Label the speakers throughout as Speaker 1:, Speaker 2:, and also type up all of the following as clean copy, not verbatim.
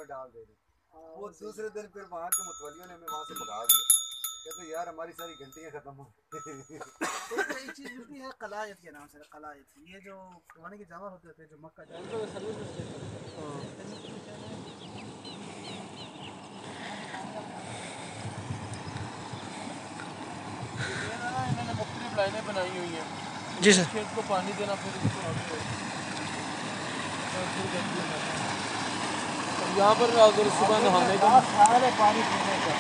Speaker 1: में डाल दे रहे। वो दूसरे दिन फिर वहाँ के मुतवलियों ने हमें वहाँ से भगा दिया, कहते यार हमारी सारी घंटियाँ खत्म हो गई।
Speaker 2: तो एक चीज़ मिलती है कलायत के नाम से, कलायत, ये जो पानी के जानवर होते थे जो मक्का इन्होंने मुख्तलिफ लाइनें बनाई हुई हैं जी सर, खेत को पानी देना, फिर इसको यहाँ पर अगर सुबह नहाने का सारे पानी पीने का,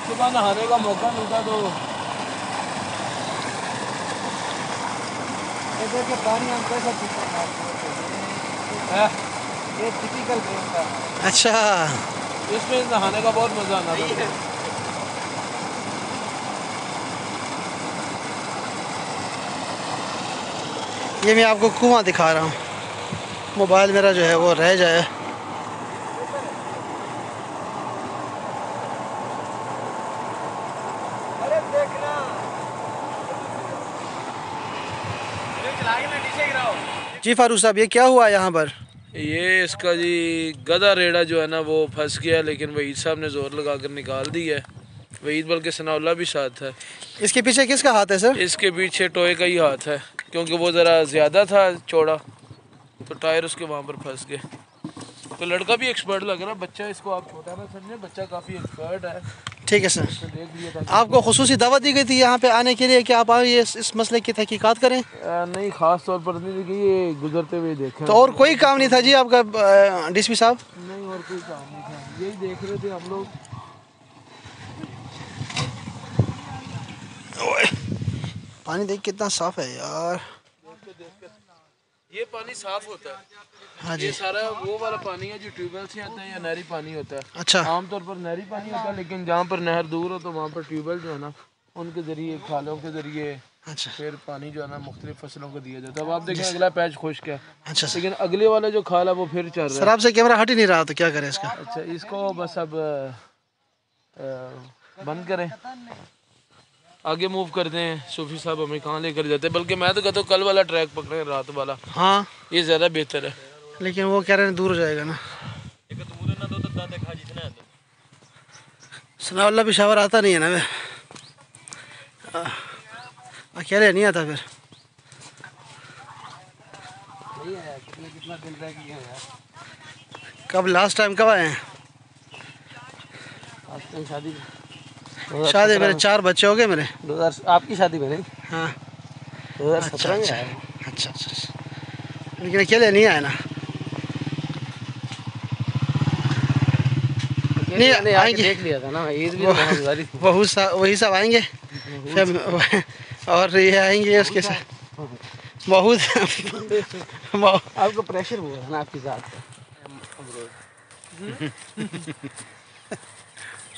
Speaker 2: सुबह नहाने का मौका मिलता तो देखिए पानी हम कैसा पीते हैं, ये टिपिकल गेम था। अच्छा, इसमें नहाने का बहुत मज़ा आना था। ये मैं आपको कुआं दिखा रहा हूँ, मोबाइल मेरा जो है वो रह जाए। अरे देखना जी फारूक साहब, ये क्या हुआ यहाँ पर?
Speaker 3: ये इसका जी गधा रेड़ा जो है ना वो फंस गया, लेकिन वहीद साहब ने जोर लगा कर निकाल दी है। वहीद बल्कि सनाउल्ला भी साथ है।
Speaker 2: इसके पीछे किसका हाथ है सर?
Speaker 3: इसके पीछे टोए का ही हाथ है, क्योंकि वो ज़रा ज़्यादा था चौड़ा, तो टायर उसके वहाँ पर फंस गए। तो लड़का भी एक्सपर्ट लग रहा है, बच्चा इसको आप छोटा ना समझें, बच्चा काफ़ी एक्सपर्ट है।
Speaker 2: ठीक है सर, देख लिया था। आपको खुसूसी दावत दी गई थी यहाँ पे आने के लिए कि आप आइए इस मसले की तहकीकात करें?
Speaker 3: नहीं, ख़ास तौर पर नहीं थी, ये गुजरते हुए देखा।
Speaker 2: तो और कोई काम नहीं था जी आपका डीएसपी साहब?
Speaker 3: नहीं, और कोई काम नहीं था, यही देख रहे थे हम लोग।
Speaker 2: पानी देख कितना साफ है यार।
Speaker 3: ये पानी साफ होता है।
Speaker 2: हाँ जी,
Speaker 3: ये सारा वो वाला पानी है जो ट्यूबवेल से आता है या नहरी पानी होता है।
Speaker 2: अच्छा,
Speaker 3: आमतौर पर नहरी पानी होता है, लेकिन जहाँ पर नहर दूर हो तो वहाँ पर ट्यूबवेल जो है ना उनके ज़रिए, खालों के ज़रिए
Speaker 2: अच्छा,
Speaker 3: फिर पानी जो है ना मुख्तलिफ फसलों को दिया जाता है। अब आप देखें अगला पैच खुश्क है,
Speaker 2: अच्छा सर।
Speaker 3: लेकिन अगले वाला जो खाल है वो फिर चल रहा
Speaker 2: सर आपसे कैमरा हट ही नहीं रहा, तो क्या करें इसका?
Speaker 3: है। अच्छा, इसको बस अब बंद करें, आगे मूव करते हैं। सूफी साहब हमें कहाँ लेकर जाते हैं, बल्कि मैं तो कहता हूँ कल वाला ट्रैक पकड़े, रात वाला।
Speaker 2: हाँ,
Speaker 3: ये ज़्यादा बेहतर है।
Speaker 2: लेकिन वो कह रहे हैं दूर हो जाएगा ना। सनाउल्ला पेशावर आता नहीं है ना, मैं अकेले नहीं आता फिर। कितना दिन रह गया यार? कब लास्ट टाइम कब आए हैं? शादी मेरे 4 बच्चे हो गए मेरे।
Speaker 3: 2000 आपकी शादी में नहीं?
Speaker 2: हाँ,
Speaker 3: 2017 में आया।
Speaker 2: अच्छा अच्छा, लेकिन अकेले नहीं आए ना। नहीं आएंगे, देख लिया था ना ईद भी, वही सब आएंगे और ये आएंगे उसके साथ बहुत। आपको प्रेशर हुआ है ना आपकी जात का?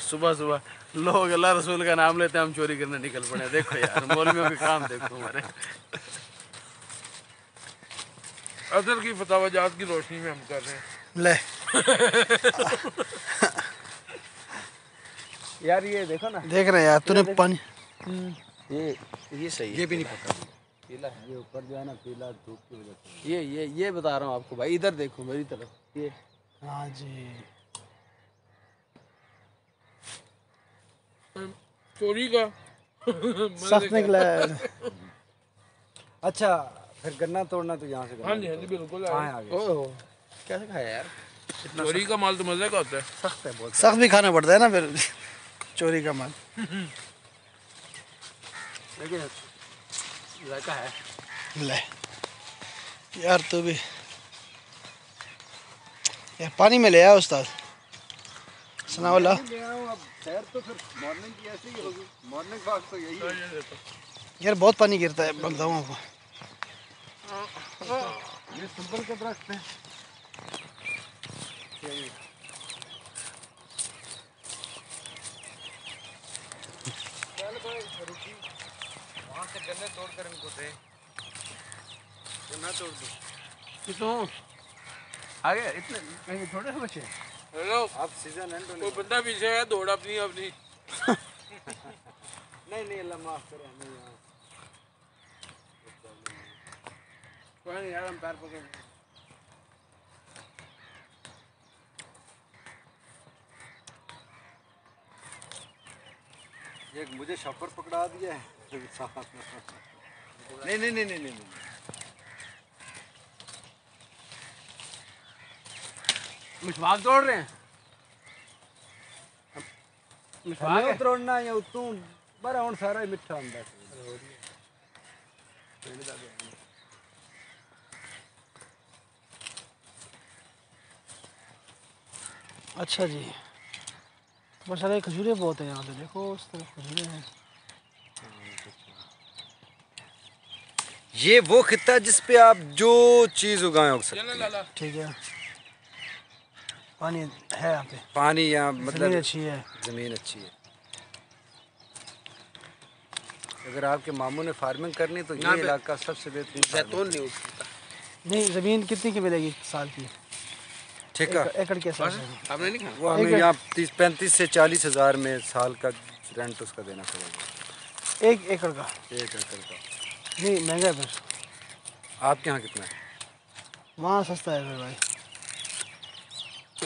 Speaker 3: सुबह सुबह लोग अल्लाह रसूल का नाम लेते हैं, हम चोरी करने निकल पड़े। देखो यार मौलवियों के काम देखो हमारे। असल की फतावाजात की रोशनी में हम कर रहे हैं।
Speaker 2: ले
Speaker 3: यार ये देखो ना,
Speaker 2: देख रहे यार तूने पानी,
Speaker 3: ये सही है।
Speaker 1: ये भी नहीं पता,
Speaker 3: पीला है ये ऊपर जो है ना, पीला धूप की वजह से। ये बता रहा हूँ आपको भाई, इधर देखो मेरी तरफ, ये
Speaker 2: हाँ जी,
Speaker 3: चोरी का
Speaker 2: सख्त निकला है।
Speaker 1: अच्छा फिर गन्ना तोड़ना तो यहाँ से।
Speaker 3: हाँ जी, हाँ जी, बिल्कुल।
Speaker 1: ओहो
Speaker 3: कैसे खाया यार, चोरी का माल तो मजे का होता है।
Speaker 1: सख्त है, बहुत
Speaker 2: सख्त भी खाना पड़ता है ना फिर चोरी का माल।
Speaker 3: लेकिन जायका है।
Speaker 2: ले यार तू भी यार पानी में ले आया उस्ताद सनाउल्ला।
Speaker 1: शहर तो फिर मॉर्निंग की ऐसी ही होगी, मॉर्निंग वॉक तो यही है।
Speaker 2: यार बहुत पानी गिरता है बगदाओं को।
Speaker 1: ये सिंपल के दरख्त हैं। वहाँ से गन्ने तोड़ कर इनको दे, गन्ना तोड़ दो।
Speaker 3: कितों
Speaker 1: आगे इतने कहीं थोड़े से बचे।
Speaker 3: हेलो,
Speaker 1: आप सीजन एंड
Speaker 3: कोई बंदा पीछे है, दौड़ अपनी अपनी।
Speaker 1: नहीं नहीं, अल्लाह माफ करे हमें यहाँ।
Speaker 3: कोई नहीं यार, हम पैर पकड़।
Speaker 1: एक मुझे शॉपर पकड़ा दिया है। नहीं नहीं नहीं नहीं नहीं, नहीं।
Speaker 2: मिठवाक तोड़ रहे हैं। मिठवाक है।
Speaker 1: तोड़ना या तू बड़ा हूं सारा ही मिठा हुंदा।
Speaker 2: अच्छा जी, बहुत सारे खजूरें बहुत हैं यहाँ पे, देखो उस तरफ खजूरें हैं।
Speaker 1: ये वो खिता है जिस पे आप जो चीज उगाएं उग सकते हैं।
Speaker 2: ठीक है, पानी है यहाँ पे,
Speaker 1: पानी या
Speaker 2: ज़मीन
Speaker 1: मतलब
Speaker 2: अच्छी है।
Speaker 1: ज़मीन अच्छी है। अगर आपके मामू ने फार्मिंग करनी तो ये इलाका सबसे बेहतरीन।
Speaker 3: जैतून नहीं उगता।
Speaker 2: नहीं, ज़मीन कितनी की मिलेगी साल की?
Speaker 1: ठीक है,
Speaker 2: एकड़ के हिसाब से।
Speaker 3: आपने नहीं खाना?
Speaker 1: वो हमें यहाँ 35 से 40 हज़ार में साल का रेंट उसका देना पड़ेगा।
Speaker 2: 1 एकड़ का?
Speaker 1: 1 एकड़ का।
Speaker 2: नहीं, महंगा है फिर।
Speaker 1: आपके यहाँ कितना है?
Speaker 2: वहाँ सस्ता है फिर भाई।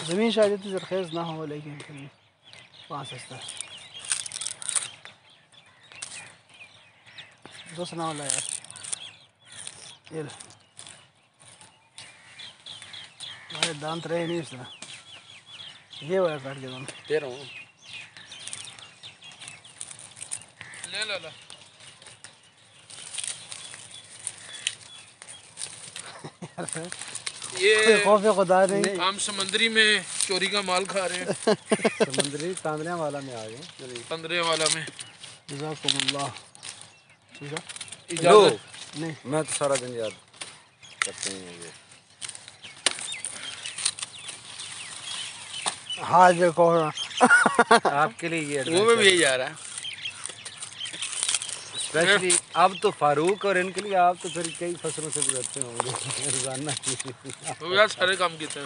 Speaker 2: ज़मीन शायद इतनी ज़रखेज़ ना हो, लेकिन फिर भी वहाँ सस्ता है। दोस्त ना वाला यार, ये हमारे दांत रहे नहीं इसमें, ये वाला काट के दांत
Speaker 3: दे रहा हूँ। ले ला ला। ये
Speaker 2: खौफ खुदा नहीं।
Speaker 3: हम समंदरी में चोरी का माल खा रहे हैं।
Speaker 1: समुद्री तांदरिया वाला में आ गए।
Speaker 3: पंद्रह वाला में।
Speaker 2: जज़ाकुमुल्लाह। ठीक है,
Speaker 3: इजाज़त
Speaker 2: नहीं
Speaker 1: मैं तो सारा दिन याद करते हैं ये।
Speaker 2: हाँ देखो
Speaker 1: आपके लिए ये
Speaker 3: वो में भी यही जा रहा है।
Speaker 1: स्पेशली अब तो फारूक और इनके लिए आप तो फिर कई फसलों से गुजरते होंगे रोजाना।
Speaker 3: वो यार सारे काम किए थे।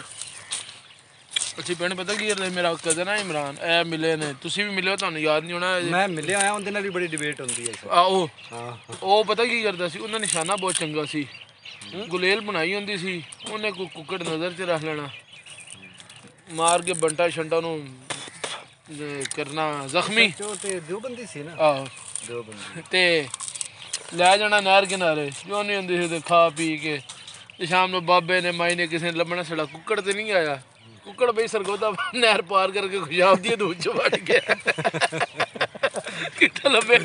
Speaker 3: अच्छी भैन पता की कर मेरा कजन है इमरान ए मिले ने, तुसी भी मिले हो, ਤੁਹਾਨੂੰ याद नहीं होना।
Speaker 1: मैं मिले आया उनके ਨਾਲ भी बड़ी डिबेट होती है।
Speaker 3: ਆਓ
Speaker 1: हाँ
Speaker 3: ਉਹ ਪਤਾ ਕੀ ਕਰਦਾ ਸੀ, ਉਹਨਾਂ ਨਿਸ਼ਾਨਾ ਬਹੁਤ ਚੰਗਾ ਸੀ। ਗੁਲੇਲ ਬਣਾਈ ਹੁੰਦੀ ਸੀ, ਉਹਨੇ ਕੋਈ ਕੁੱਕੜ ਨਜ਼ਰ 'ਚ ਰੱਖ ਲੈਣਾ, ਮਾਰ ਕੇ ਬੰਟਾ ਛੰਟਾ ਨੂੰ ਕਰਨਾ ਜ਼ਖਮੀ।
Speaker 1: जो ते देवबंदी सी ना,
Speaker 3: ਆਹੋ
Speaker 1: देवबंदी
Speaker 3: ਤੇ ਲੈ ਜਾਣਾ ਨਹਿਰ ਕਿਨਾਰੇ, ਜੋ ਨਹੀਂ ਹੁੰਦੀ ਸੀ ਤੇ ਖਾ ਪੀ ਕੇ ਤੇ ਸ਼ਾਮ ਨੂੰ ਬਾਬੇ ਨੇ ਮਾਈ ਨੇ ਕਿਸੇ ਨੇ ਲੱਭਣਾ, ਸਾਡਾ ਕੁੱਕੜ ਤੇ ਨਹੀਂ ਆਇਆ। ਕੁੱਕੜ ਬਈ ਸਰਗੋਦਾ ਨਹਿਰ ਪਾਰ ਕਰਕੇ ਖੁਸ਼ਾਬ ਦੀ ਦੂਰ ਚ ਵੜ ਗਿਆ। ਕਿੱਥੇ ਲੱਭੇ?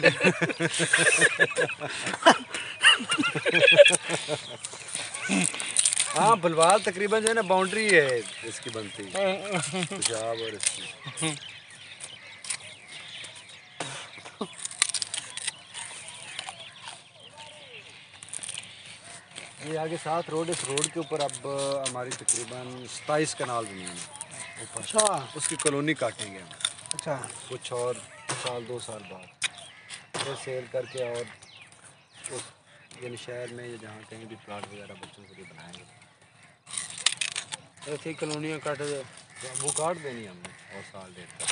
Speaker 1: हाँ भलवाल तकरीबन जो है ना बाउंड्री है इसकी बनती पेशाब और इसकी। ये आगे 7 रोड, इस रोड के ऊपर अब हमारी तकरीबन 27 कनाल बनी है ऊपर।
Speaker 2: अच्छा
Speaker 1: उसकी कॉलोनी काटेंगे हम
Speaker 2: अच्छा,
Speaker 1: कुछ और साल 2 साल बाद, फिर सेल करके और उस यानी शहर में या जहाँ कहीं भी प्लाट वगैरह बच्चों के लिए बनाएंगे।
Speaker 3: ऐसी कॉलोनियाँ काट दे,
Speaker 1: वो काट देनी हमने और साल 1.5 का।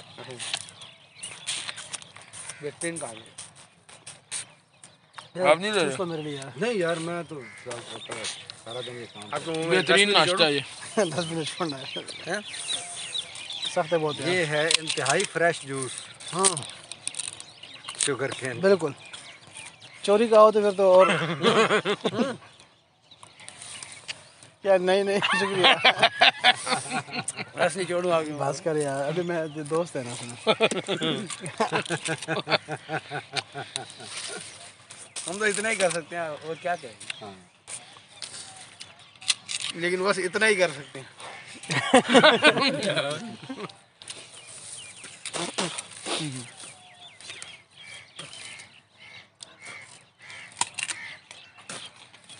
Speaker 3: बेहतरीन काम है। आप नहीं ले रहे?
Speaker 2: इसको मेरे लिए यार।
Speaker 1: नहीं यार मैं तो सारा दिन ये काम
Speaker 3: बेहतरीन नाश्ता है ये।
Speaker 2: 10 मिनट छोड़ना है, सख्त है बहुत यार।
Speaker 1: ये है इंतहाई फ्रेश जूस
Speaker 2: हाँ
Speaker 1: शुगर केन।
Speaker 2: बिल्कुल, चोरी का हो तो फिर तो और क्या। नहीं नहीं शुक्रिया।
Speaker 3: बस नहीं छोड़ू आगे।
Speaker 2: बस कर यार, अभी मैं दोस्त है ना सुना।
Speaker 3: हम तो इतना ही कर सकते हैं और क्या कहें।
Speaker 1: हाँ।
Speaker 3: लेकिन बस इतना ही कर सकते हैं।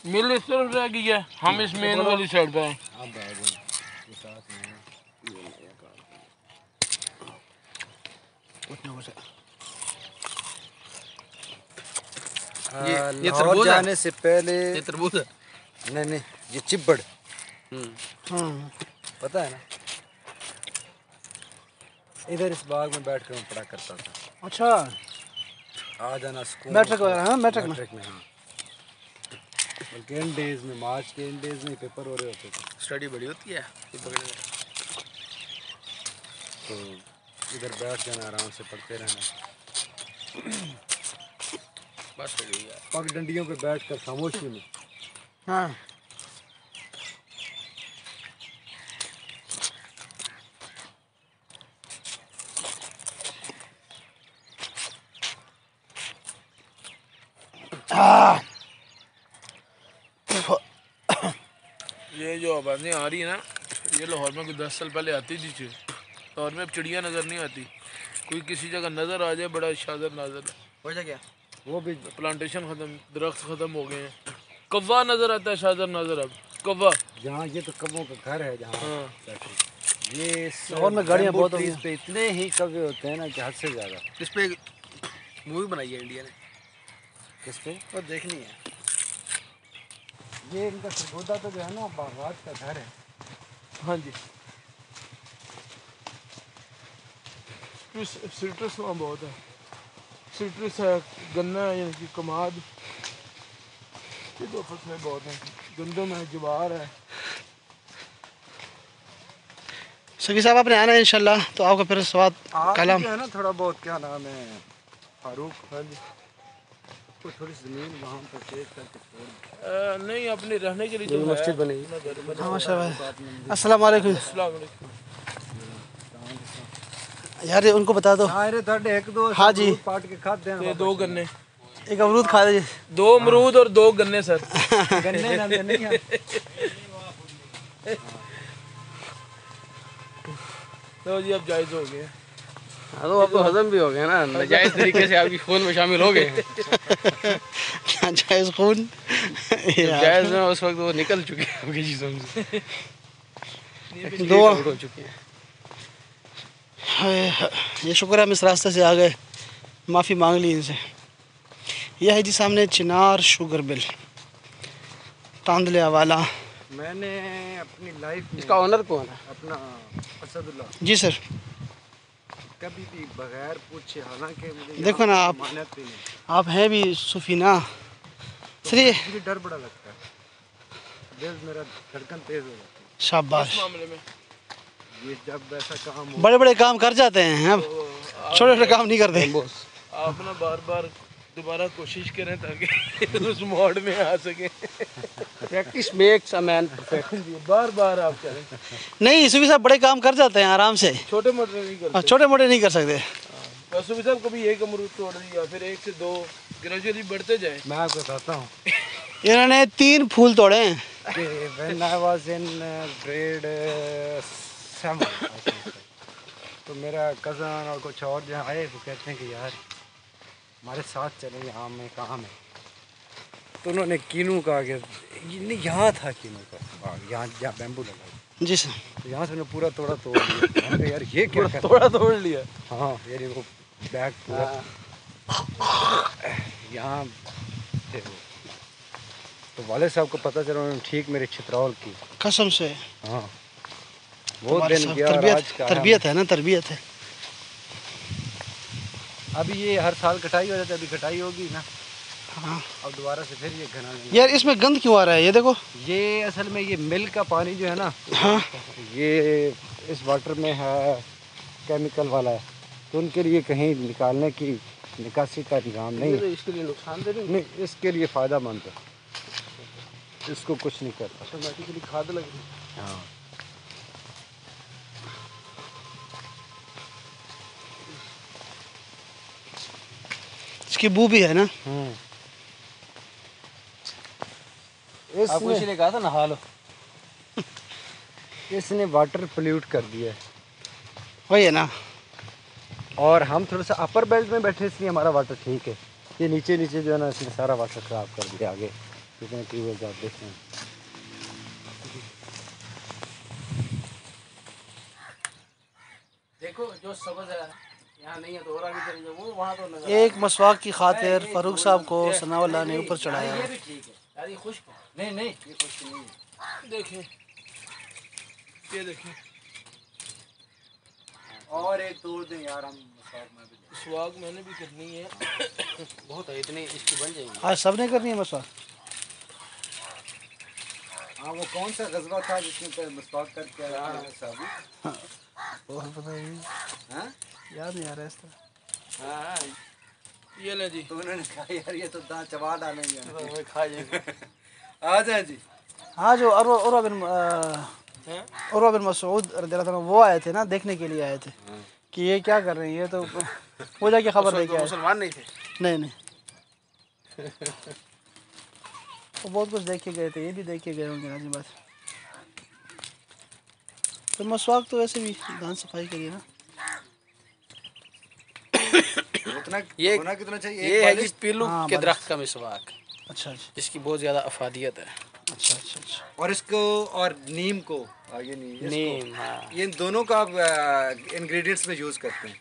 Speaker 3: मिल इस तरफ रह गई है, हम इस मेन वाली साइड पे हैं।
Speaker 1: अब आ गए ये साथ में
Speaker 2: कुछ ना कुछ
Speaker 3: ये
Speaker 1: लाहौर
Speaker 3: तरबूज है?
Speaker 1: जाने से पहले
Speaker 3: ये तरबूज है।
Speaker 1: नहीं नहीं ये चिब्बड़
Speaker 2: हाँ।
Speaker 1: पता है ना, इधर इस बाग में बैठ कर मैं पढ़ा करता था।
Speaker 2: अच्छा
Speaker 1: आ जाना स्कूल
Speaker 2: मैट्रिक वगैरह, हाँ मैट्रिक में।
Speaker 1: मैट्रिक में हाँ, बल्कि इन डेज में, मार्च के इन डेज में पेपर हो रहे होते थे
Speaker 3: स्टडी बड़ी होती है ये पकड़ने में।
Speaker 1: तो इधर बैठ जाना, आराम से पढ़ते रहना।
Speaker 3: बस हो गई यार।
Speaker 1: पग डंडियों पे बैठ कर खामोशी में।
Speaker 2: हाँ
Speaker 3: ये जो आवाज़ें आ रही है ना, ये लाहौर में कोई 10 साल पहले आती थी। लाहौर में अब चिड़िया नज़र नहीं आती। कोई किसी जगह नज़र आ जाए बड़ा शादर नज़र है।
Speaker 2: हो क्या?
Speaker 1: वो भी
Speaker 3: प्लांटेशन ख़त्म, दरख्त ख़त्म हो गए हैं। कौवा नज़र आता है, शादर नज़र अब कौवा।
Speaker 1: जहाँ ये तो कब्बों का घर है जहाँ
Speaker 3: हाँ।
Speaker 1: ये
Speaker 2: लाहौर में गाड़ियाँ बहुत होंगी।
Speaker 1: trees पे इतने ही कब्बे होते हैं ना कि हद से ज़्यादा।
Speaker 2: इस पे मूवी बनाई है इंडिया ने,
Speaker 1: किस पे?
Speaker 2: वो देखनी है।
Speaker 1: ये इनका सरगोदा तो जो है ना बागात का घर है।
Speaker 3: हाँ जी। सिट्रस वहाँ बहुत है। सिट्रस है, गन्ना है यानी कि कमाद, ये दो फसलें बहुत हैं। गंदम है, ज्वार है।
Speaker 2: सभी साहब आपने आना है इंशाल्लाह, तो आपका फिर स्वाद कलम
Speaker 1: जो है ना थोड़ा बहुत, क्या नाम है, फारूक, हाँ जी, तो थोड़ी सी ज़मीन वहाँ पर चेक करके छोड़
Speaker 3: नहीं, अपने रहने के लिए जो
Speaker 1: मस्जिद बनेगी।
Speaker 2: हाँ माशाल्लाह। अस्सलाम वालेकुम। यार ये उनको बता दो।
Speaker 1: सारे थोड़े एक दो
Speaker 2: हाँ जी।
Speaker 1: पाट के खाते हैं।
Speaker 3: ये 2 गन्ने,
Speaker 2: एक अमरूद खा लीजिए।
Speaker 3: 2 अमरूद और 2 गन्ने सर।
Speaker 1: गन्ने नंदे नहीं है।
Speaker 3: तो जी अब जायज़ हो गए।
Speaker 2: हाँ तो अब तो हजम भी हो गया ना, नाजायज तरीके से आपकी खून में शामिल हो गए। नाजायज खून जायज में उस वक्त वो निकल चुके हैं आपकी जिस्म से, दो हो चुके हैं। ये शुक्र है हम इस रास्ते से आ गए, माफ़ी मांग ली इनसे। यह है जी सामने चिनार शुगर मिल, तांदले वाला।
Speaker 1: मैंने अपनी लाइफ में,
Speaker 2: इसका ओनर कौन है?
Speaker 1: अपना असदुल्ला,
Speaker 2: जी सर।
Speaker 1: कभी भी बगैर पूछे, हालांकि मुझे
Speaker 2: देखो ना आप,
Speaker 1: मानत भी नहीं,
Speaker 2: आप हैं भी सुफीना
Speaker 1: तो
Speaker 2: सर। ये
Speaker 1: मुझे डर बड़ा लगता है, दिल मेरा धड़कन तेज हो जाती है
Speaker 2: शाबाश,
Speaker 3: मामले में
Speaker 1: ये जब ऐसा काम हो।
Speaker 2: बड़े बड़े काम कर जाते हैं, अब छोटे छोटे काम नहीं करते।
Speaker 3: आप ना बार बार दोबारा कोशिश करें ताकि उस मोड में आ सके।
Speaker 2: Practice makes a man perfect.
Speaker 3: बार बार आप करें,
Speaker 2: नहीं सुफी साहब बड़े काम कर जाते हैं आराम से,
Speaker 3: छोटे मोटे नहीं करते।
Speaker 2: छोटे मोटे नहीं कर सकते।
Speaker 3: बस सुबह साहब कभी 1 अमरूद तोड़ दिया, फिर 1 से 2 ग्रेजुअली बढ़ते जाए।
Speaker 1: मैं आपको बताता हूँ
Speaker 2: इन्होंने 3 फूल तोड़े हैं।
Speaker 1: कि when I was in grade 7 तो मेरा कज़न और कुछ और जो आए, वो कहते हैं कि यार हमारे साथ चले, यहाँ में काम है। तो उन्होंने कीनू का आगे, यहाँ था कीनू का बाग, यहाँ जहाँ बैम्बू लगा,
Speaker 2: जी सर।
Speaker 1: तो यहाँ से उन्होंने पूरा तोड़ा तोड़ लिया। मैंने कहा यार ये क्या कर,
Speaker 3: थोड़ा तोड़ लिया।
Speaker 1: हाँ यार वो बैग पूरा यहाँ थे वो। तो वाले साहब को पता चला, उन्होंने ठीक मेरे चित्रावल की
Speaker 2: कसम से।
Speaker 1: हाँ वो दिन
Speaker 2: साहब
Speaker 1: गया और
Speaker 2: तरबियत,
Speaker 1: आज का
Speaker 2: तरबियत है ना, तरबियत है।
Speaker 1: अभी ये हर साल कटाई हो जाती है, अभी कटाई होगी ना,
Speaker 2: हाँ
Speaker 1: अब दोबारा से फिर ये घना लेंगे।
Speaker 2: यार इसमें गंद क्यों आ रहा है? ये देखो,
Speaker 1: ये असल में ये मिल का पानी जो है ना,
Speaker 2: हाँ
Speaker 1: ये इस वाटर में है, केमिकल वाला है, तो उनके लिए कहीं निकालने की निकासी का निज़ाम नहीं है।
Speaker 2: इसके लिए नुकसान दे
Speaker 1: नहीं, इसके लिए फ़ायदेमंद है, इसको कुछ नहीं करता।
Speaker 2: ऑटोमेटिकली खाद लग रही।
Speaker 1: हाँ
Speaker 2: इसकी बू भी है ना।
Speaker 1: आपको
Speaker 2: इसने कहा था नहा लो।
Speaker 1: इसने वाटर पोल्यूट कर दिया है,
Speaker 2: वही है ना।
Speaker 1: और हम थोड़ा सा अपर बेल्ट में बैठे, इसलिए हमारा वाटर ठीक है। ये नीचे नीचे जो है ना, इसने सारा वाटर ख़राब कर दिया। आगे कितने ट्यूबवेल आप देख रहे हैं।
Speaker 2: देखो जो सबज है यहाँ नहीं है, तो और आगे चले जाओ, वो वहाँ तो एक मसवाक की खातिर फारूक साहब को सनाउल्लाह ने ऊपर चढ़ाया। ये भी ठीक है यार, ये खुश्क है। नहीं नहीं ये खुश्क नहीं है।
Speaker 3: देखें, ये देखें,
Speaker 1: और एक तोड़ दें यार, हम मसवाक में भी
Speaker 3: स्वाग मैंने भी करनी है।
Speaker 2: बहुत है, इतनी इसकी बन जाएगी। आज सबने करनी है मसवाक।
Speaker 1: हाँ वो कौन सा गजबा था जिसमें मसवाक करके आया साहब?
Speaker 2: बहुत पता है,
Speaker 1: हाँ
Speaker 2: याद नहीं आ रहा है इस तरह।
Speaker 3: हाँ ये ले जी।
Speaker 1: तो उन्होंने कहा यार ये तो दांत चबा डालेंगे।
Speaker 3: खा जाएंगे।
Speaker 1: आ जाए जी।
Speaker 2: हाँ, जो उर्वा बिन मसूद रज़ियल्लाहु अन्हु वो आए थे ना, देखने के लिए आए थे कि ये क्या कर रहे हैं, ये तो वो जाके खबर दे के आए।
Speaker 3: मुसलमान नहीं थे।
Speaker 2: नहीं नहीं, वो बहुत कुछ देख के गए थे, ये भी देख के गए होंगे लाज़िम बात। तो मसवाक तो वैसे भी दांत सफाई के लिए ना।
Speaker 1: उतना
Speaker 3: ये
Speaker 1: होना कितना चाहिए?
Speaker 3: ये है कि पीलू
Speaker 2: हाँ,
Speaker 3: के
Speaker 2: बस।
Speaker 3: दरख्त का मिसवाक,
Speaker 2: अच्छा अच्छा
Speaker 3: जिसकी बहुत ज़्यादा अफादियत है।
Speaker 2: अच्छा अच्छा अच्छा।
Speaker 1: और इसको और नीम को आगे नहीं इसको,
Speaker 3: नीम, हाँ।
Speaker 1: ये इन दोनों का आप इंग्रेडिएंट्स में यूज करते हैं।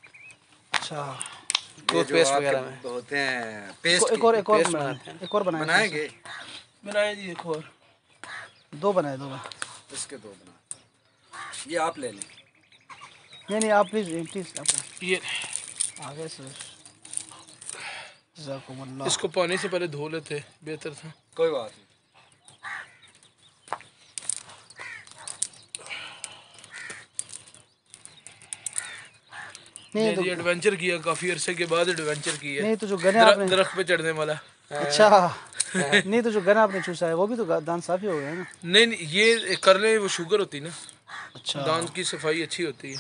Speaker 2: अच्छा,
Speaker 1: ये जो
Speaker 3: टूथपेस्ट
Speaker 1: आपके
Speaker 3: वगैरह में
Speaker 1: होते हैं पेस्ट
Speaker 2: एक और
Speaker 3: पेस्ट
Speaker 2: बनाए,
Speaker 3: बनाते हैं।
Speaker 2: एक और बनाए।
Speaker 1: बनाएंगे।
Speaker 3: बनाए जी एक और।
Speaker 2: दो बनाए, दो बनाए।
Speaker 1: इसके दो बना, ये आप ले लें।
Speaker 2: नहीं नहीं, आप प्लीज़ प्लीज़ आप
Speaker 3: ये
Speaker 2: आगे से। जज़ाकुमुल्लाह।
Speaker 3: इसको पानी से पहले धो लेते बेहतर था।
Speaker 1: कोई बात नहीं।
Speaker 2: नहीं तो
Speaker 3: एडवेंचर किया, काफी अरसे के बाद एडवेंचर किया।
Speaker 2: नहीं तो जो गने आपने,
Speaker 3: दरख्त पे चढ़ने वाला।
Speaker 2: अच्छा नहीं तो जो गना आपने चूसा है वो भी तो दांत साफ ही हो गया ना।
Speaker 3: नहीं नहीं, ये करने वो शुगर होती ना,
Speaker 2: अच्छा
Speaker 3: दांत की सफाई अच्छी होती है,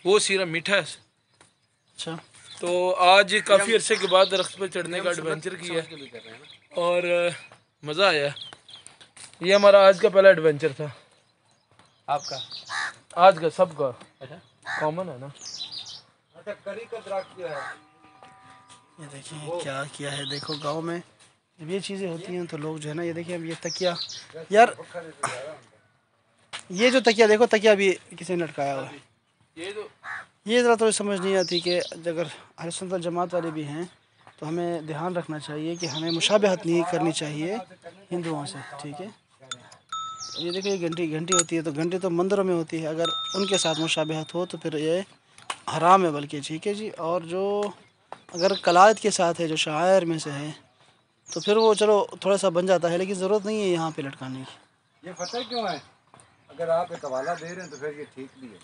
Speaker 3: वो सीरा मीठा है।
Speaker 2: अच्छा।
Speaker 3: तो आज काफी अरसे के बाद दरख्त पे चढ़ने का एडवेंचर किया और मजा आया। ये हमारा आज का पहला एडवेंचर था।
Speaker 1: आपका
Speaker 3: आज का सबका कॉमन है ना।
Speaker 1: अच्छा, करी का दरख्त जो है,
Speaker 2: ये देखिए क्या किया है, देखो गांव में जब ये चीज़ें होती हैं तो लोग जो है ना, ये देखिए अब ये तकिया, यार ये जो तकिया देखो, तकिया भी किसी ने लटकाया हुआ है।
Speaker 3: ये तो
Speaker 2: ये ज़रा तो समझ नहीं आती कि अगर अहले सुन्नत वल जमात वाले भी हैं तो हमें ध्यान रखना चाहिए कि हमें मुशाबहत नहीं करनी चाहिए हिंदुओं से, ठीक है। ये देखिए ये घंटी घंटी होती है, तो घंटी तो मंदिरों में होती है, अगर उनके साथ मुशाबहत हो तो फिर ये हराम है बल्कि, ठीक है जी। और जो अगर कलायत के साथ है, जो शायर में से है, तो फिर वो चलो थोड़ा सा बन जाता है, लेकिन ज़रूरत नहीं है यहाँ पे लटकाने की।
Speaker 1: ये पता है क्यों है? अगर आप एक हवाला दे रहे हैं तो फिर ये ठीक भी है।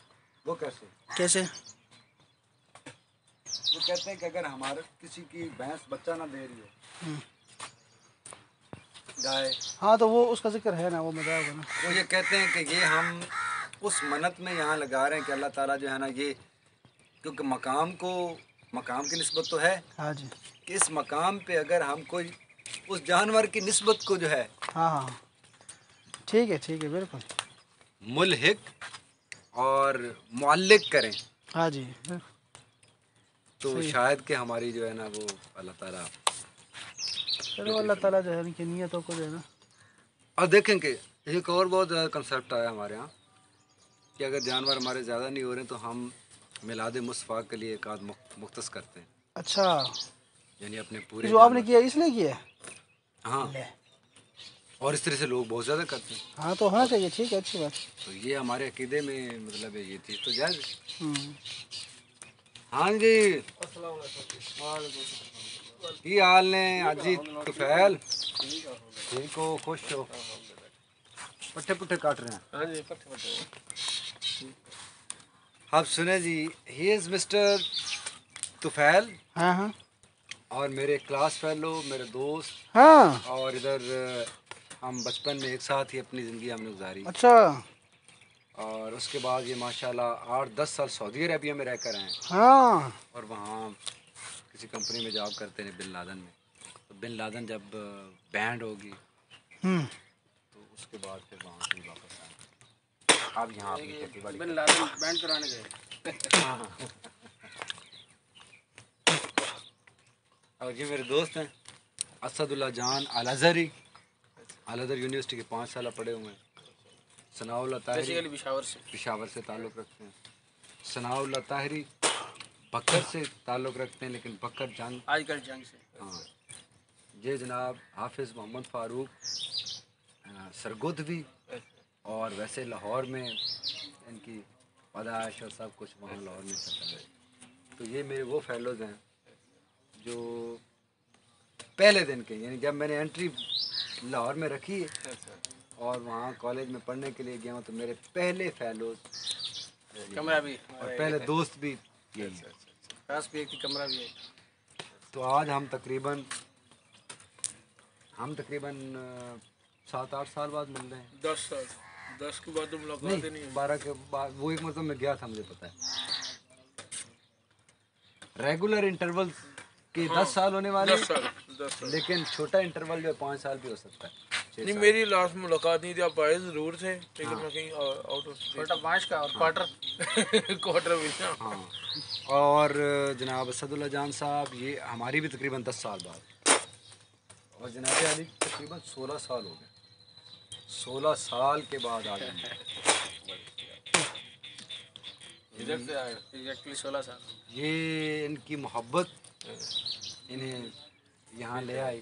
Speaker 1: वो कैसे?
Speaker 2: कैसे?
Speaker 1: वो कहते हैं कि अगर हमारे किसी की भैंस बच्चा ना दे रही हो, गाय,
Speaker 2: हाँ तो वो उसका जिक्र है ना, वो मजा होगा ना।
Speaker 1: वो ये कहते हैं कि ये हम उस मन्नत में यहाँ लगा रहे हैं कि अल्लाह ताला जो है ना, ये क्योंकि मकाम की निस्बत तो है,
Speaker 2: हाँ जी,
Speaker 1: कि इस मकाम पे अगर हम कोई उस जानवर की निस्बत को जो है
Speaker 2: हाँ हाँ ठीक है बिल्कुल।
Speaker 1: मुल्हिक और मुअल्लिक करें
Speaker 2: हाँ जी बिल्कुल।
Speaker 1: तो
Speaker 2: सही है।
Speaker 1: शायद कि हमारी जो है ना वो अल्लाह ताला।
Speaker 2: चलो अल्लाह ताला जो है उनकी नीयतों को जो है ना।
Speaker 1: और देखें कि एक और बहुत ज़्यादा कंसेप्ट आया हमारे यहाँ कि अगर जानवर हमारे ज़्यादा नहीं हो रहे तो हम मिलाद मुस्तफ़ा के लिए एक आध मुख्तस करते हैं,
Speaker 2: अच्छा,
Speaker 1: यानी अपने पूरे
Speaker 2: जो आपने किया इसलिए किया है?
Speaker 1: हाँ,
Speaker 2: ले।
Speaker 1: और इस तरह से लोग बहुत ज़्यादा करते हैं।
Speaker 2: हाँ तो होना चाहिए, ठीक है, अच्छी बात।
Speaker 1: तो ये हमारे अकीदे में मतलब है, ये चीज़ तो जायज़ है।
Speaker 2: हम्म।
Speaker 1: हाँ जी, की हाल ने अजी तुफैल? ठीक हो, खुश हो? पट्टे पुट्टे काट रहे हैं?
Speaker 3: हाँ जी, पट्टे।
Speaker 1: आप सुने जी, ही इज़ मिस्टर तुफैल
Speaker 2: हाँ हाँ
Speaker 1: और मेरे क्लास फेलो, मेरे दोस्त,
Speaker 2: हाँ।
Speaker 1: और इधर हम बचपन में एक साथ ही अपनी ज़िंदगी हमने गुजारी।
Speaker 2: अच्छा।
Speaker 1: और उसके बाद ये माशाल्लाह 8-10 साल सऊदी अरबिया में रहकर आए
Speaker 2: हाँ
Speaker 1: और वहाँ किसी कंपनी में जॉब करते हैं बिन लादन में। तो बिन लादन जब बैंड होगी तो उसके बाद फिर वहाँ से ही वापस आए। अब यहाँ अपनी खेती बाड़ी
Speaker 3: बिन लादेन बैंड कराने गए।
Speaker 1: हाँ। और ये मेरे दोस्त हैं असदुल्ला जान अल-अज़हरी, अल-अज़हर यूनिवर्सिटी के 5 साल पढ़े हुए हैं। सनाउल्लाह ताहिरी पेशावर से ताल्लुक़ रखते हैं। सनाउल्लाह ताहिरी बकर से ताल्लुक़ रखते हैं, लेकिन बकर जंग
Speaker 3: आजकल जंग से।
Speaker 1: हाँ। ये जनाब हाफिज़ मोहम्मद फ़ारूक सरगोदवी, और वैसे लाहौर में इनकी पैदाइश और सब कुछ वहाँ लाहौर में चलता है। तो ये मेरे वो फेलोज़ हैं जो पहले दिन के, यानी जब मैंने एंट्री लाहौर में रखी है और वहाँ कॉलेज में पढ़ने के लिए गया हूँ, तो मेरे पहले फेलोज़
Speaker 3: कमरा भी
Speaker 1: और पहले दोस्त भी यही है।
Speaker 3: पास भी एक कमरा भी है।
Speaker 1: तो आज हम तकरीबन 7-8 साल बाद मिल रहे हैं।
Speaker 3: 10 साल, 10 के बाद तो मुलाकात ही नहीं
Speaker 1: नहीं,
Speaker 3: है।
Speaker 1: 12 के बाद वो एक मतलब मैं गया था, मुझे पता है। रेगुलर इंटरवल के 10 साल होने वाले
Speaker 3: 10 साल, 10 साल।
Speaker 1: लेकिन छोटा इंटरवल जो है 5 साल भी हो सकता है। 6
Speaker 3: नहीं,
Speaker 1: साल।
Speaker 3: मेरी लास्ट मुलाकात नहीं थी, आप आए ज़रूर थे, लेकिन मैं कहीं आउट ऑफ छोटा 5 का और क्वार्टर क्वार्टर भी था।
Speaker 1: हाँ, और जनाब असदुल्ला जान साहब ये हमारी भी तकरीबन 10 साल बाद, और जनाब अली तकरीबन 16 साल हो गए। 16 साल के बाद आ गए।
Speaker 3: इधर से आए एग्जैक्टली 16 साल।
Speaker 1: ये इनकी मोहब्बत इन्हें यहाँ ले आई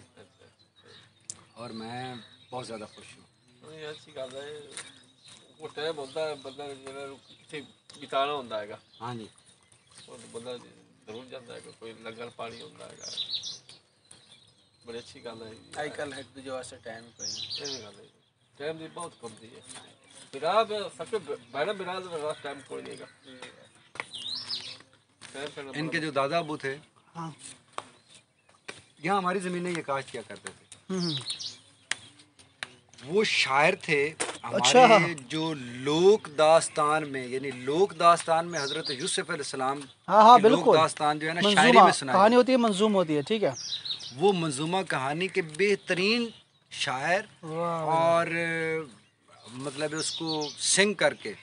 Speaker 1: और मैं बहुत ज़्यादा खुश हूँ।
Speaker 3: ये अच्छी गल है, वो टाइम होता है बंदा जेड़ा किथे बिताना होंदा हैगा,
Speaker 1: हाँ जी,
Speaker 3: और बंदा जरूर जाता है, कोई लंगर पानी होंदा हैगा। बड़ी अच्छी गल है।
Speaker 2: आजकल है दूजे वास्ते टाइम कोई
Speaker 3: ये गल है, टाइम दी बहुत कम दी है। बिराद सबके बहना बिराद में रात टाइम कोई नहीं हैगा।
Speaker 1: इनके जो दादा अबू थे,
Speaker 2: हाँ।
Speaker 1: यहाँ हमारी ज़मीनें ये काश्त किया करते थे। वो शायर थे
Speaker 2: अच्छा।
Speaker 1: हमारे जो लोक दास्तान में, यानी लोक दास्तान में हज़रत यूसुफ अलैहिस्सलाम
Speaker 2: हाँ हाँ
Speaker 1: की लोक
Speaker 2: बिल्कुल,
Speaker 1: दास्तान जो है ना शायरी
Speaker 2: मंजूमा
Speaker 1: में सुनाई
Speaker 2: कहानी होती है, मंजूम होती है, ठीक है।
Speaker 1: वो मंजूमा कहानी के बेहतरीन शायर,
Speaker 2: वाह।
Speaker 1: और मतलब उसको सिंग करके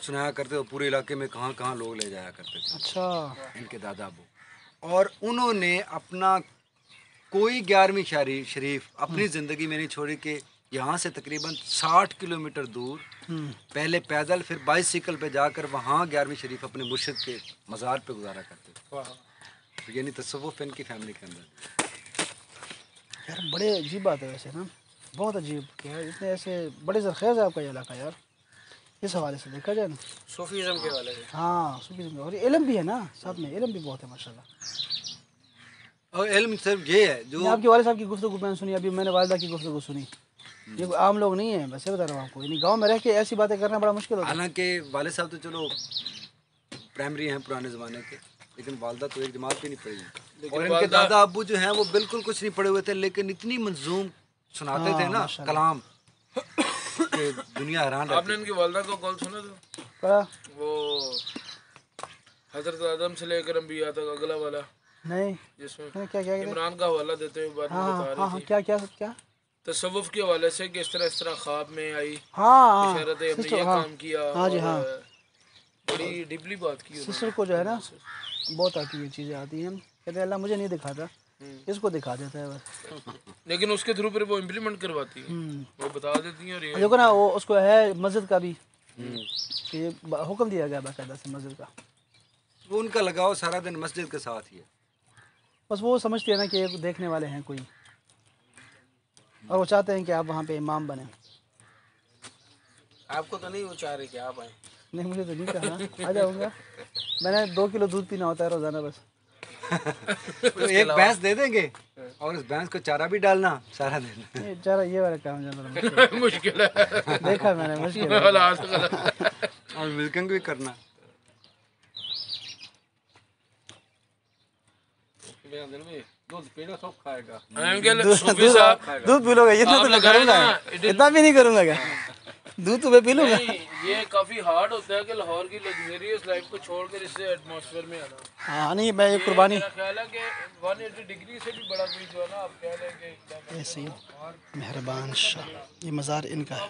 Speaker 1: सुनाया करते थे। पूरे इलाके में कहाँ कहाँ लोग ले जाया करते थे
Speaker 2: अच्छा।
Speaker 1: इनके दादा अबू। और उन्होंने अपना कोई 11वीं शायरी शरीफ अपनी ज़िंदगी में नहीं छोड़ी कि यहाँ से तकरीबन 60 किलोमीटर दूर पहले पैदल फिर बाइसिकल पे जाकर वहाँ 11वीं शरीफ अपने मुर्शिद के मज़ार पे गुजारा करते थे। तो यानी तसव्वुफ़ इनकी फैमिली के अंदर।
Speaker 2: यार बड़े अजीब बात है वैसे ना, बहुत अजीब कि यार इतने ऐसे बड़े ज़रख़ेज़ है आपका ये इलाका यार, इस हवाले से देखा जाए ना,
Speaker 3: सूफीज़्म के वाले से।
Speaker 2: हाँ सूफीज़्म, और इल्म भी है ना साथ में, इल्म भी बहुत है माशाल्लाह।
Speaker 1: और इल्म सिर्फ ये है जो
Speaker 2: आपके वाले साहब की गुफ्तगू मैंने सुनी, अभी मैंने वालिदा की गुफ्तगू सुनी, ये कोई आम लोग नहीं है, वैसे बता रहा हूँ आपको, यानी गाँव में रह के ऐसी बातें करना बड़ा मुश्किल होता है।
Speaker 1: हालांकि वाले साहब तो चलो प्राइमरी हैं पुराने ज़माने के, लेकिन वालदा तो एक जमात भी नहीं पढ़ी है। और इनके दादा अब्बू जो हैं वो बिल्कुल कुछ नहीं पढ़े हुए थे, लेकिन इतनी मंजूम सुनाते थे ना कलाम कि दुनिया हैरान रहती।
Speaker 3: आपने इनकी वालदा का कॉल सुना था?
Speaker 2: पढ़ा?
Speaker 3: वो हजरत आदम से लेकर अंबिया तक अगला वाला,
Speaker 2: नहीं
Speaker 3: जिसमें
Speaker 2: क्या क्या क्या
Speaker 3: इमरान का हवाला देते हुए बात
Speaker 2: हाँ
Speaker 3: बता
Speaker 2: हाँ
Speaker 3: रही
Speaker 2: हाँ,
Speaker 3: थी
Speaker 2: क्या क्या क्या
Speaker 3: तसव्वुफ के हवाले से कि इस तरह ख्वाब में आई,
Speaker 2: हाँ हाँ
Speaker 3: इशारत हमने
Speaker 2: सिस्टर,
Speaker 3: ये
Speaker 2: हाँ
Speaker 3: काम किया,
Speaker 2: हाँ जी,
Speaker 3: और
Speaker 2: हाँ।
Speaker 3: बड़ी डीपली बात की उन्होंने।
Speaker 2: सिस्टर को जो है ना बहुत आती है चीज़ें आती हैं, कहते हैं अल्लाह मुझे नहीं दिखाता, इसको दिखा देता है बस।
Speaker 3: लेकिन उसके थ्रू फिर वो इम्प्लीमेंट करवाती है, वो बता देती हैं। और ये
Speaker 2: देखो ना वो उसको है मस्जिद का भी कि ये हुक्म दिया गया बाकायदा से मस्जिद का,
Speaker 1: वो उनका लगाव सारा दिन मस्जिद के साथ ही है।
Speaker 2: बस वो समझती है ना कि ये देखने वाले हैं कोई, और वो चाहते हैं कि आप वहाँ पे इमाम बने।
Speaker 3: आपको तो नहीं वो चाह रही कि आप आए?
Speaker 2: नहीं मुझे तो नहीं कहा, आ जाऊँगा, मैंने 2 किलो दूध पीना होता है रोज़ाना बस।
Speaker 1: तो एक भैंस दे देंगे और उस भैंस को चारा भी डालना सारा दिन।
Speaker 2: ये चारा ये वाला काम ज़्यादा
Speaker 3: मुश्किल है,
Speaker 2: देखा मैंने, मुश्किल है।
Speaker 1: और मिल्किंग भी करना।
Speaker 3: दूध पीना सब खाएगा।
Speaker 2: दूध पी लोगे? इतना तो मैं करूँगा, इतना भी नहीं करूँगा क्या, दूध तो मैं पी लूँगा।
Speaker 3: ये काफी हार्ड होता है कि लाहौर की लग्जरियस लाइफ को छोड़कर इससे एटमॉस्फेयर में आना।
Speaker 2: हाँ नहीं मैं ये कुर्बानी,
Speaker 3: मेरा ख्याल है कि 180 डिग्री से भी बड़ा कोई जो है ना, आप कह रहे हैं कि
Speaker 2: ऐसे ही मेहरबान शाह, ये मज़ार इनका है।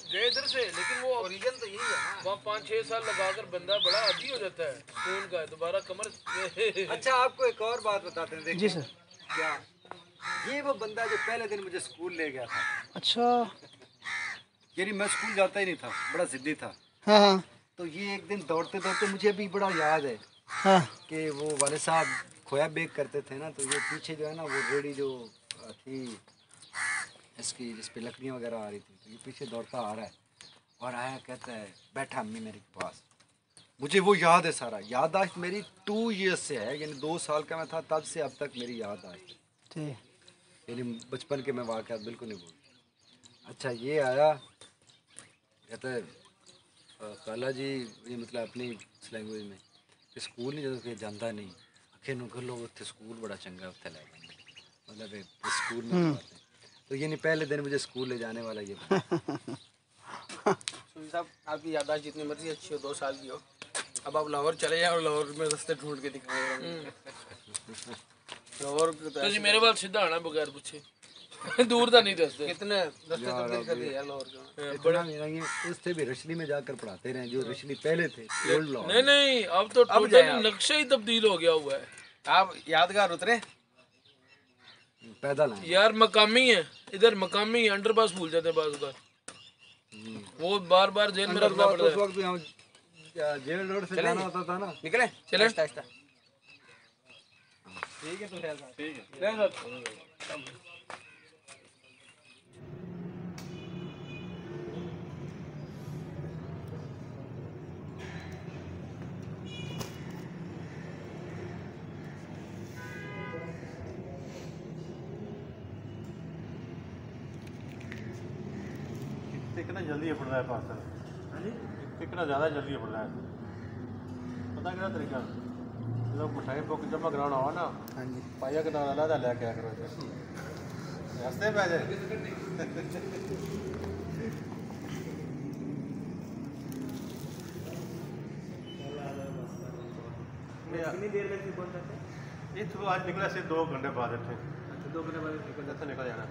Speaker 3: गए इधर से, लेकिन वो ओरिजिन तो यही है ना। वहाँ 5-6 साल लगाकर बंदा बड़ा आदी हो जाता है खून का, दोबारा कमर।
Speaker 1: अच्छा आपको एक और बात बताते हैं, देखिए।
Speaker 2: जी सर।
Speaker 1: क्या ये वो बंदा जो पहले दिन मुझे स्कूल ले गया था,
Speaker 2: अच्छा
Speaker 1: यानी मैं स्कूल जाता ही नहीं था, बड़ा जिद्दी था।
Speaker 2: हाँ हाँ
Speaker 1: तो ये एक दिन दौड़ते दौड़ते मुझे अभी बड़ा याद है
Speaker 2: हाँ
Speaker 1: कि वो वाले साहब खोया बेक करते थे ना, तो ये पीछे जो है ना वो रेडी जो थी इसकी, जिस पे लकड़ियाँ वगैरह आ रही थी, तो ये पीछे दौड़ता आ रहा है और आया कहता है बैठा अम्मी मेरे पास। मुझे वो याद है सारा, याददाश्त मेरी 2 ईयर्स से है, यानी 2 साल का मैं था तब से अब तक मेरी याददाश्त है,
Speaker 2: ठीक।
Speaker 1: यानी बचपन के मैं वाक़यात बिल्कुल नहीं भूलता। अच्छा ये आया कहता है काला जी, ये मतलब अपनी लैंग्वेज में कि स्कूल नहीं जो कि जाता नहीं आखिर नु लोग उत्थे स्कूल बड़ा चंगा उत्थे ले गए, मतलब स्कूल में पढ़ाते हैं। तो ये नहीं पहले दिन मुझे स्कूल ले जाने वाला ये
Speaker 4: सुनील साहब, आपकी याददाश्त जितनी मर्जी अच्छी हो, 2 साल की हो, अब आप लाहौर चले जाओ और लाहौर में रास्ते ढूंढ के दिखाएंगे। लाहौर
Speaker 3: ਤੁਸੀਂ ਮੇਰੇ ਵੱਲ ਸਿੱਧਾ ਆਣਾ ਬਗੈਰ ਪੁੱਛੇ, दूर का नहीं दसते।
Speaker 4: कितने रास्ते तब्दील कर दिए यार लाहौर के।
Speaker 1: बड़ा मेरा ये उससे भी रशली में जाकर पढ़ाते रहे जो रशली पहले थे ओल्ड लॉ।
Speaker 3: नहीं नहीं, अब तो टोटल नक्शा ही तब्दील हो गया हुआ है।
Speaker 4: आप यादगार उतरे
Speaker 1: पैदल आए
Speaker 3: यार मकामी है, इधर मकामी है, अंडरपास भूल जाते हैं बार बार, वो बार बार जेल में रखना पड़ता
Speaker 1: उस
Speaker 3: है।
Speaker 1: वक्त भी हम जेल रोड से जाना होता था ना।
Speaker 4: निकले
Speaker 3: चले।
Speaker 4: आहिस्ता आहिस्ता। ठीक है तो ख्याल साहब, ठीक है।
Speaker 5: कितना जल्दी पड़ रहा है पार्सल, कितना ज़्यादा जल्दी पड़ रहा है। पता क्या तरीका, जब मिठाई बुक जमा कराना हो ना,
Speaker 2: हाँ जी।
Speaker 5: पाइया के नाम अलग लेके आया करो रास्ते पे आ जाए।
Speaker 4: कितनी देर में पहुंच जाते हैं?
Speaker 5: ये तो आज निकला सिर्फ 2 घंटे बाद थे।
Speaker 4: अच्छा, 2 घंटे बाद
Speaker 5: निकल जाना।